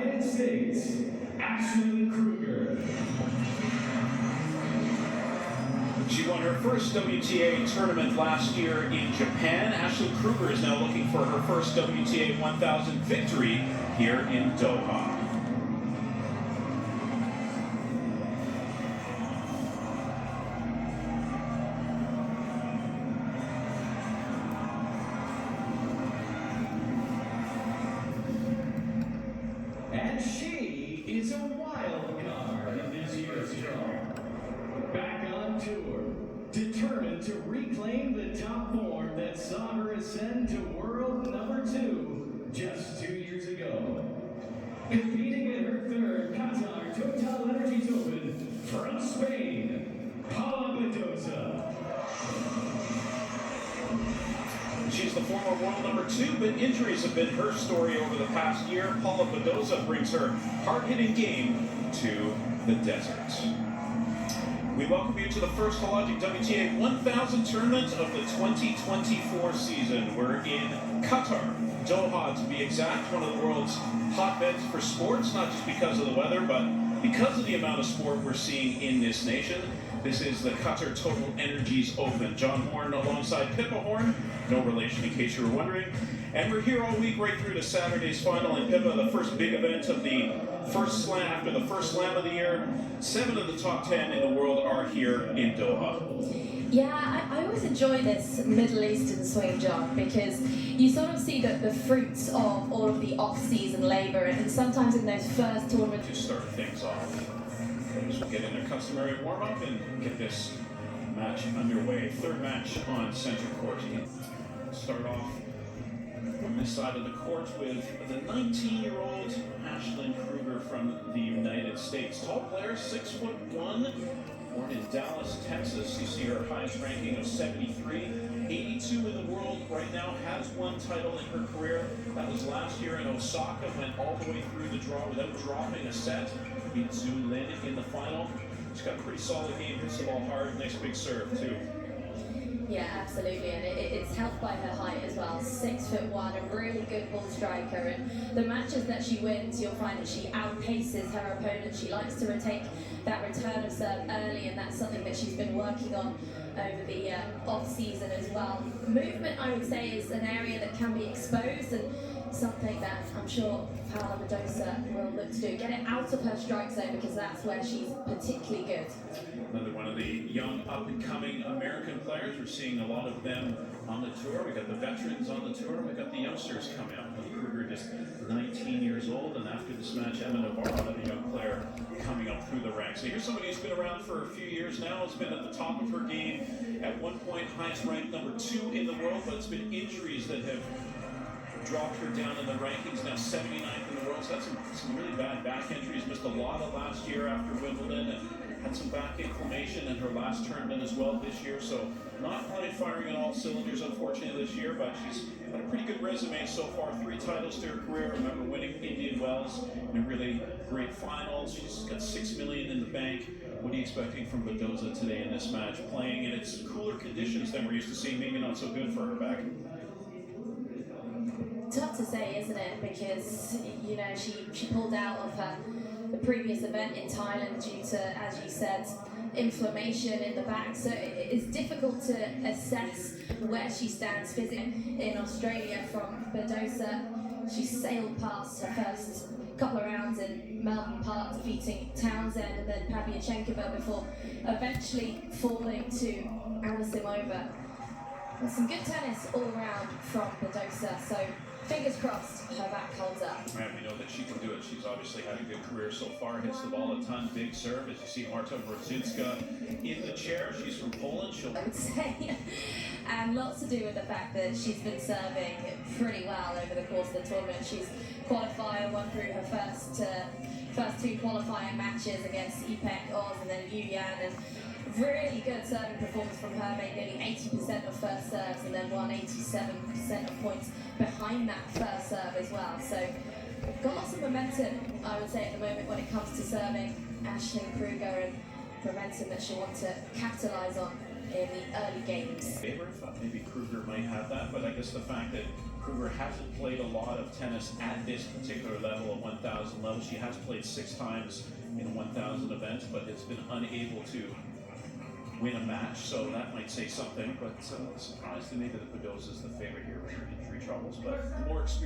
United States, Krueger. She won her first WTA tournament last year in Japan. Ashley Krueger is now looking for her first WTA 1000 victory here in Doha. And she is a wild card in this year's draw. Back on tour, determined to reclaim the top form that saw her ascend to world number 2 just 2 years ago. Competing in her third Qatar Total Energies Open from Spain, Paula Badosa. She's the former world number 2, but injuries have been her story over the past year. Paula Badosa brings her hard-hitting game to the desert. We welcome you to the first Hologic WTA 1000 tournament of the 2024 season. We're in Qatar, Doha to be exact, one of the world's hotbeds for sports, not just because of the weather, but because of the amount of sport we're seeing in this nation. This is the Qatar Total Energies Open. John Horn alongside Pippa Horn, no relation in case you were wondering. And we're here all week right through to Saturday's final. And Pippa, the first big event of the first slam, after the first slam of the year. 7 of the top 10 in the world are here in Doha. Yeah, I always enjoy this Middle Eastern swing, John, because you sort of see the fruits of all of the off-season labor, and sometimes in those first tournaments. To start things off, we'll get in their customary warm-up and get this match underway. Third match on center court. Start off on this side of the court with the 19-year-old Ashley Krueger from the United States. Tall player, 6'1", born in Dallas, Texas. You see her highest ranking of 73. 82 in the world right now, has one title in her career. That was last year in Osaka, went all the way through the draw without dropping a set. Beat Zhu Lin in the final. She's got a pretty solid game, hits the ball hard, nice big serve too. Yeah, absolutely, and it's helped by her height as well. 6'1", a really good ball striker, and the matches that she wins, you'll find that she outpaces her opponent. She likes to retake that return of serve early, and that's something that she's been working on over the off-season as well. Movement, I would say, is an area that can be exposed, and something that I'm sure Paula Badosa will look to do. Get it out of her strike zone, because that's where she's particularly good. Another one of the young up-and-coming American players. We're seeing a lot of them on the tour. We got the veterans on the tour. We got the youngsters coming up. Krueger just 19 years old, and after this match, Emma Navarro, another young player, coming up through the ranks. So here's somebody who's been around for a few years now. Has been at the top of her game. At one point, highest ranked number 2 in the world, but it's been injuries that have dropped her down in the rankings, now 79th in the world. So that's some really bad back injuries. Missed a lot of last year after Wimbledon, and had some back inflammation in her last tournament as well this year. So not quite firing on all cylinders, unfortunately, this year, but she's got a pretty good resume so far. 3 titles to her career. Remember winning Indian Wells in a really great finals. She's got $6 million in the bank. What are you expecting from Badosa today in this match? Playing in its cooler conditions than we're used to seeing, maybe not so good for her back. Tough to say, isn't it? Because, you know, she pulled out of the previous event in Thailand due to, as you said, inflammation in the back. So it's difficult to assess where she stands physically. In Australia from Badosa, she sailed past her first couple of rounds in Melbourne Park, defeating Townsend and then Pavlyuchenkova before eventually falling to Anisimova. And some good tennis all around from Badosa, so fingers crossed her back holds up. Right, we know that she can do it. She's obviously had a good career so far. Hits the ball a ton, big serve. As you see Marta Brzezinska in the chair. She's from Poland. I would say. And lots to do with the fact that she's been serving pretty well over the course of the tournament. She's qualified, won through her first 2 qualifying matches against Ipek Oz and then Yu Yan, and really good serving performance from her, made nearly 80% of first serves and then won 87% of points behind that first serve as well. So got lots of momentum, I would say, at the moment when it comes to serving Ashley Krueger, and momentum that she'll want to capitalise on in the early games. Favorite, thought maybe Krueger might have that, but I guess the fact that Krueger hasn't played a lot of tennis at this particular level, at 1,000 level. She has played 6 times in 1,000 events, but has been unable to win a match, so that might say something. But surprised to me that Badosa is the favorite here with her injury troubles, but more experience.